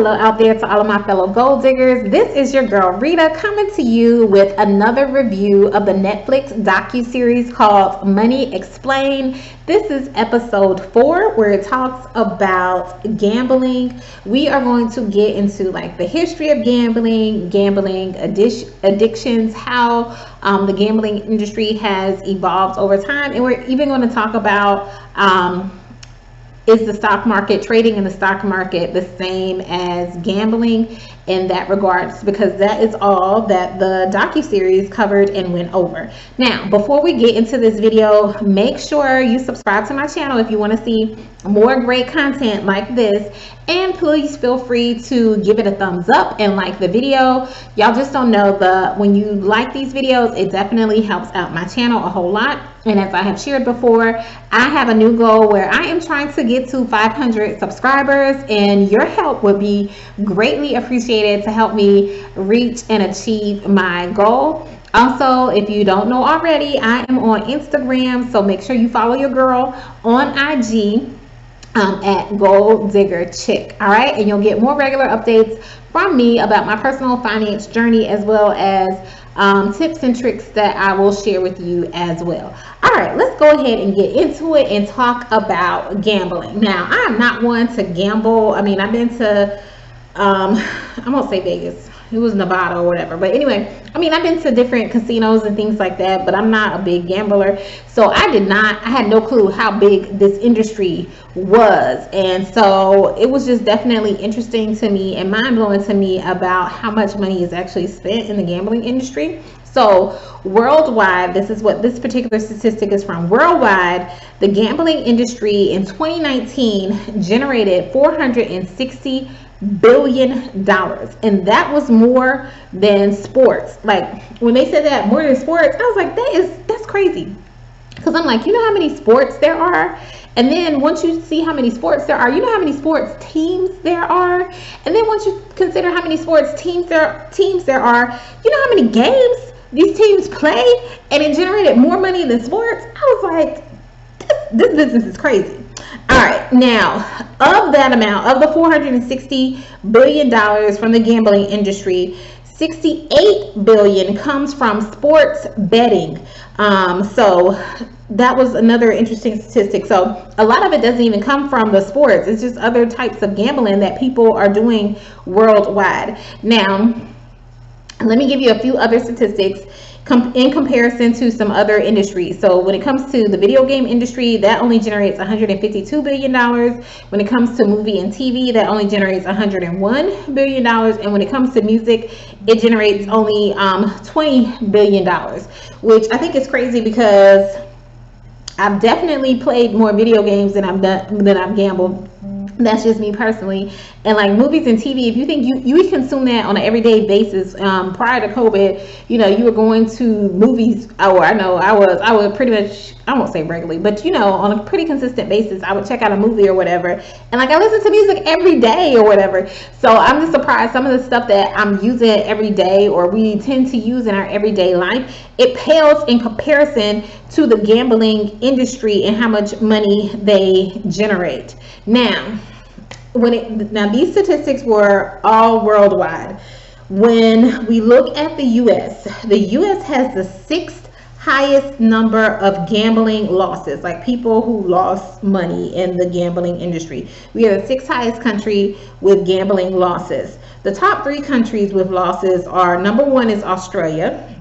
hello out there to all of my fellow gold diggers. This is your girl Rita coming to you with another review of the Netflix docuseries called Money Explained. This is episode 4 where it talks about gambling. We are going to get into like the history of gambling, addictions, how the gambling industry has evolved over time, and we're even going to talk about is the stock market, trading in the stock market, the same as gambling in that regards, because that is all that the docuseries covered and went over. Now, before we get into this video, make sure you subscribe to my channel if you want to see more great content like this, and please feel free to give it a thumbs up and like the video. Y'all just don't know, when you like these videos, it definitely helps out my channel a whole lot. And as I have shared before, I have a new goal where I am trying to get to 500 subscribers, and your help would be greatly appreciated to help me reach and achieve my goal. Also, if you don't know already, I am on Instagram, so make sure you follow your girl on IG at Gold Digger Chick. All right, and you'll get more regular updates from me about my personal finance journey, as well as tips and tricks that I will share with you as well. All right, let's go ahead and get into it and talk about gambling. Now, I am not one to gamble. I mean, I've been to I won't say Vegas, it was Nevada or whatever, but anyway, I mean, I've been to different casinos and things like that, but I'm not a big gambler. So I had no clue how big this industry was. And so it was just definitely interesting to me and mind-blowing to me about how much money is actually spent in the gambling industry. So worldwide, this is what this particular statistic is from. Worldwide, the gambling industry in 2019 generated $460 billion, and that was more than sports. Like when they said that more than sports, I was like, that's crazy, because I'm like, you know how many sports there are, and then once you see how many sports there are, you know how many sports teams there are, and then once you consider how many sports teams there are, you know how many games these teams play, and it generated more money than sports. I was like, this business is crazy. All right, now, of that amount, of the $460 billion from the gambling industry, $68 billion comes from sports betting. So that was another interesting statistic. So a lot of it doesn't even come from the sports. It's just other types of gambling that people are doing worldwide. Now, let me give you a few other statistics in comparison to some other industries. So when it comes to the video game industry, that only generates $152 billion. When it comes to movie and TV, that only generates $101 billion. And when it comes to music, it generates only $20 billion, which I think is crazy, because I've definitely played more video games than I've gambled. That's just me personally. And like movies and TV, if you think you consume that on an everyday basis, prior to COVID, you know, you were going to movies, or I would pretty much, I won't say regularly, but you know, on a pretty consistent basis, I would check out a movie or whatever. And like, I listen to music every day or whatever. So I'm just surprised some of the stuff that I'm using every day, or we tend to use in our everyday life, it pales in comparison to the gambling industry and how much money they generate. Now, these statistics were all worldwide. When we look at the U.S. has the 6th highest number of gambling losses, like people who lost money in the gambling industry. We are the 6th highest country with gambling losses. The top 3 countries with losses are, number 1 is Australia,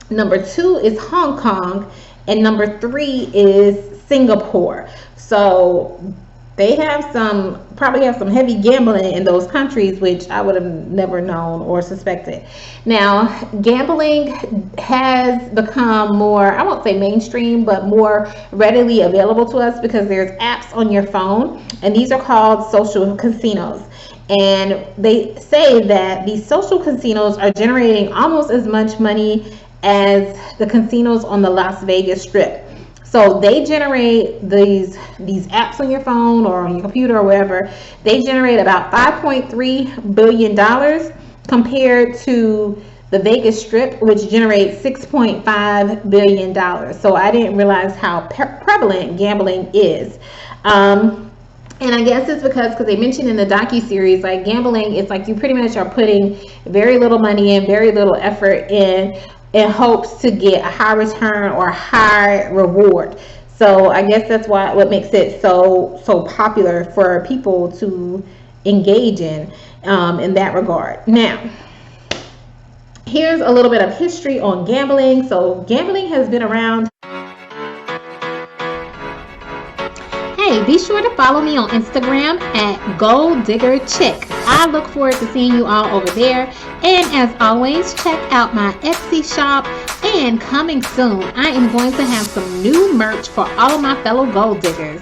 number 2 is Hong Kong, and number 3 is Singapore. So they probably have some heavy gambling in those countries, which I would have never known or suspected. Now, gambling has become more, I won't say mainstream, but more readily available to us, because there's apps on your phone, and these are called social casinos. And they say that these social casinos are generating almost as much money as the casinos on the Las Vegas Strip. So they generate these apps on your phone or on your computer or wherever. They generate about $5.3 billion compared to the Vegas Strip, which generates $6.5 billion. So I didn't realize how prevalent gambling is. And I guess it's because they mentioned in the docuseries, like gambling, it's like you pretty much are putting very little money in, very little effort in hopes to get a high return or high reward. So I guess that's what makes it so popular for people to engage in that regard. Now, here's a little bit of history on gambling. So gambling has been around. Hey, be sure to follow me on Instagram at Gold Digger Chick. I look forward to seeing you all over there. And as always, check out my Etsy shop. And coming soon, I am going to have some new merch for all of my fellow gold diggers.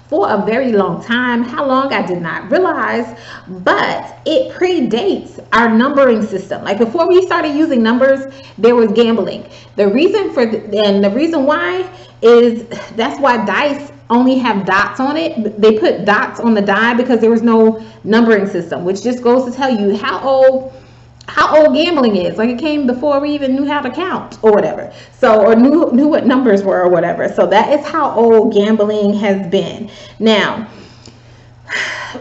For a very long time. How long, I did not realize, but it predates our numbering system. Like before we started using numbers, there was gambling. The reason why is that's why dice only have dots on it. They put dots on the die because there was no numbering system, which just goes to tell you how old gambling is. Like it came before we even knew how to count or whatever, so or knew what numbers were or whatever. So that is how old gambling has been. Now,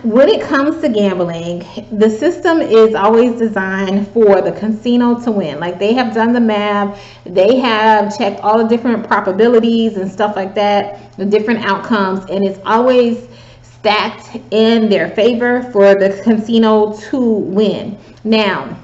when it comes to gambling, the system is always designed for the casino to win. Like they have done the math, they have checked all the different probabilities and stuff like that, the different outcomes, and it's always stacked in their favor for the casino to win. Now,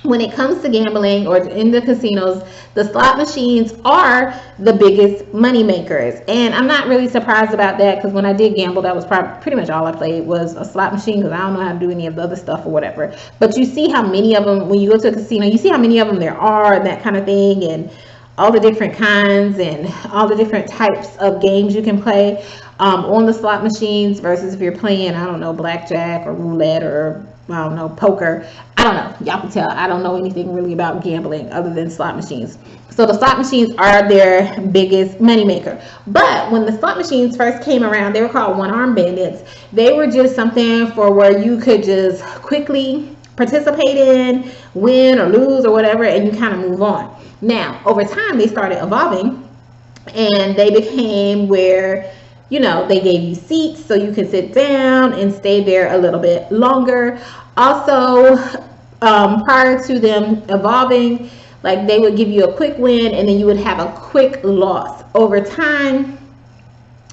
when it comes to gambling or in the casinos, the slot machines are the biggest money makers. And I'm not really surprised about that, because when I did gamble, that was pretty much all I played was a slot machine, because I don't know how to do any of the other stuff or whatever. But you see how many of them, when you go to a casino, you see how many of them there are and that kind of thing, and all the different kinds and all the different types of games you can play on the slot machines versus if you're playing, I don't know, blackjack or roulette or I don't know, poker. I don't know. Y'all can tell I don't know anything really about gambling other than slot machines. So the slot machines are their biggest money maker. But when the slot machines first came around, they were called one-arm bandits. They were just something for where you could just quickly participate in, win or lose or whatever, and you kind of move on. Now, over time, they started evolving, and they became where, you know, they gave you seats so you could sit down and stay there a little bit longer. Also, prior to them evolving, like they would give you a quick win and then you would have a quick loss. Over time,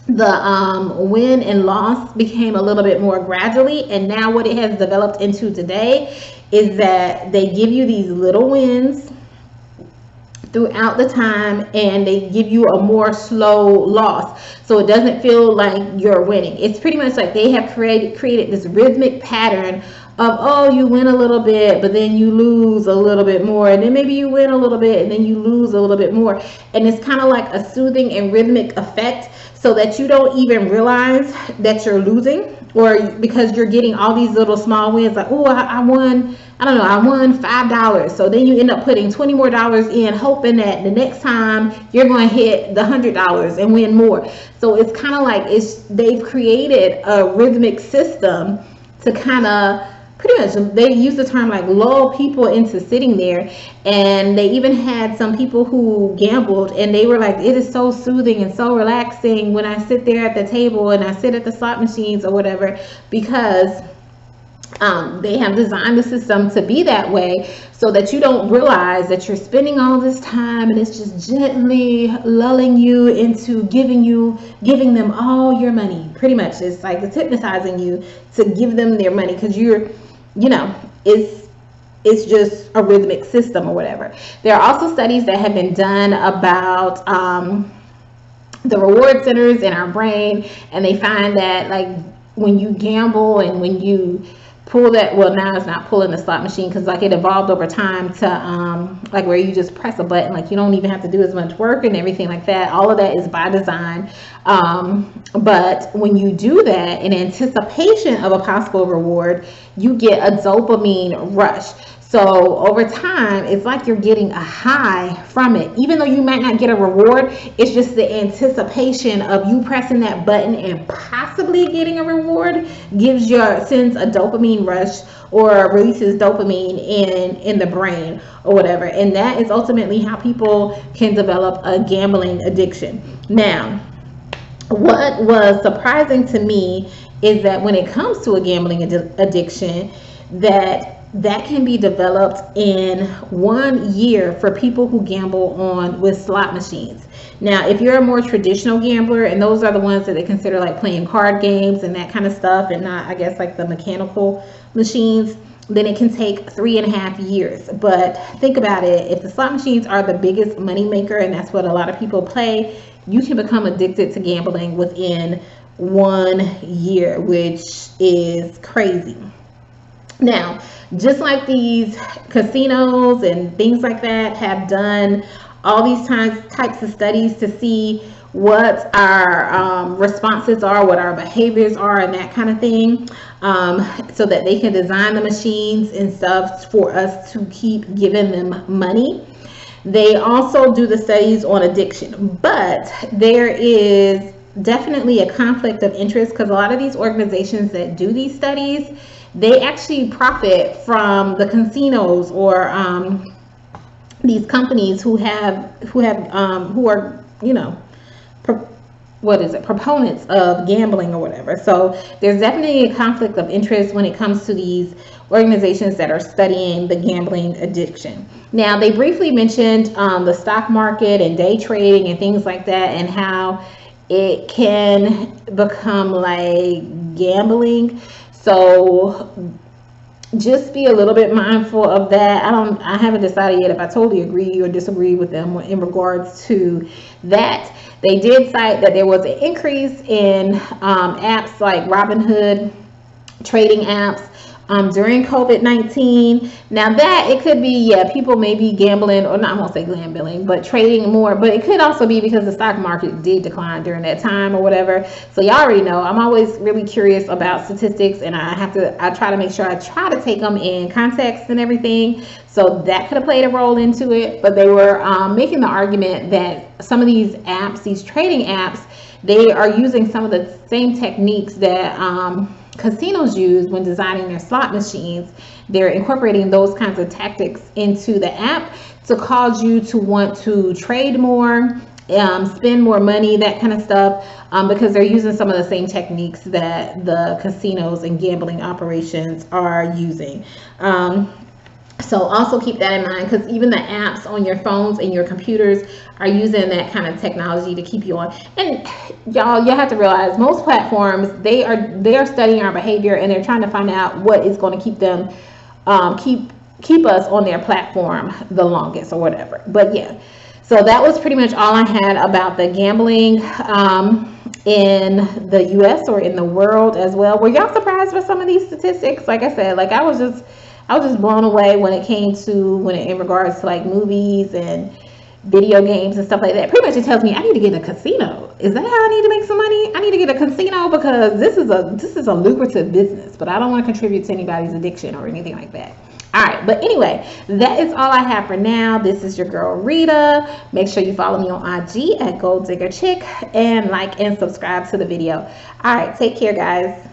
the win and loss became a little bit more gradually, and now what it has developed into today is that they give you these little wins throughout the time, and they give you a more slow loss, so it doesn't feel like you're winning. It's pretty much like they have created this rhythmic pattern of, oh, you win a little bit, but then you lose a little bit more, and then maybe you win a little bit and then you lose a little bit more, and it's kind of like a soothing and rhythmic effect, so that you don't even realize that you're losing, or because you're getting all these little small wins, like, oh, I won, I don't know, I won $5. So then you end up putting $20 more in, hoping that the next time you're going to hit the $100 and win more. So it's kind of like they've created a rhythmic system to kind of pretty much, they use the term like lull people into sitting there. And they even had some people who gambled and they were like, it is so soothing and so relaxing when I sit there at the table and I sit at the slot machines or whatever, because they have designed the system to be that way, so that you don't realize that you're spending all this time and it's just gently lulling you into giving them all your money. Pretty much, it's like it's hypnotizing you to give them their money, because it's just a rhythmic system or whatever. There are also studies that have been done about the reward centers in our brain, and they find that like when you gamble and when you pull that, well, now it's not pulling the slot machine, because like it evolved over time to like where you just press a button, like you don't even have to do as much work and everything like that. All of that is by design, but when you do that in anticipation of a possible reward, you get a dopamine rush. So over time, it's like you're getting a high from it. Even though you might not get a reward, it's just the anticipation of you pressing that button and possibly getting a reward sends a dopamine rush or releases dopamine in the brain or whatever. And that is ultimately how people can develop a gambling addiction. Now, what was surprising to me is that when it comes to a gambling addiction, that can be developed in 1 year for people who gamble on with slot machines. Now, if you're a more traditional gambler, and those are the ones that they consider like playing card games and that kind of stuff, and not, I guess, like the mechanical machines, then it can take 3.5 years. But think about it, if the slot machines are the biggest money maker, and that's what a lot of people play, you can become addicted to gambling within 1 year, which is crazy. Now, just like these casinos and things like that have done all these types of studies to see what our responses are, what our behaviors are, and that kind of thing, so that they can design the machines and stuff for us to keep giving them money. They also do the studies on addiction, but there is definitely a conflict of interest, because a lot of these organizations that do these studies, they actually profit from the casinos or these companies who are, you know, proponents of gambling or whatever. So there's definitely a conflict of interest when it comes to these organizations that are studying the gambling addiction. Now, they briefly mentioned the stock market and day trading and things like that, and how it can become like gambling. So just be a little bit mindful of that. I haven't decided yet if I totally agree or disagree with them in regards to that. They did cite that there was an increase in apps like Robinhood, trading apps, during COVID-19. Now that it could be, yeah, people may be gambling, or not, I won't say gambling, but trading more, but it could also be because the stock market did decline during that time or whatever. So y'all already know, I'm always really curious about statistics, and I try to make sure I try to take them in context and everything. So that could have played a role into it. But they were making the argument that some of these apps, these trading apps, they are using some of the same techniques that casinos use when designing their slot machines. They're incorporating those kinds of tactics into the app to cause you to want to trade more, spend more money, that kind of stuff, because they're using some of the same techniques that the casinos and gambling operations are using. So also keep that in mind, because even the apps on your phones and your computers are using that kind of technology to keep you on. And y'all have to realize, most platforms, they are studying our behavior, and they're trying to find out what is going to keep them keep us on their platform the longest or whatever. But yeah, so that was pretty much all I had about the gambling in the US or in the world as well. Were y'all surprised with some of these statistics? Like I said, like I was just blown away when it came to in regards to like movies and video games and stuff like that. Pretty much it tells me I need to get a casino. Is that how I need to make some money? I need to get a casino, because this is a lucrative business, but I don't want to contribute to anybody's addiction or anything like that. All right, but anyway, that is all I have for now. This is your girl Rita. Make sure you follow me on IG at Gold Digger Chick, and like and subscribe to the video. All right, take care, guys.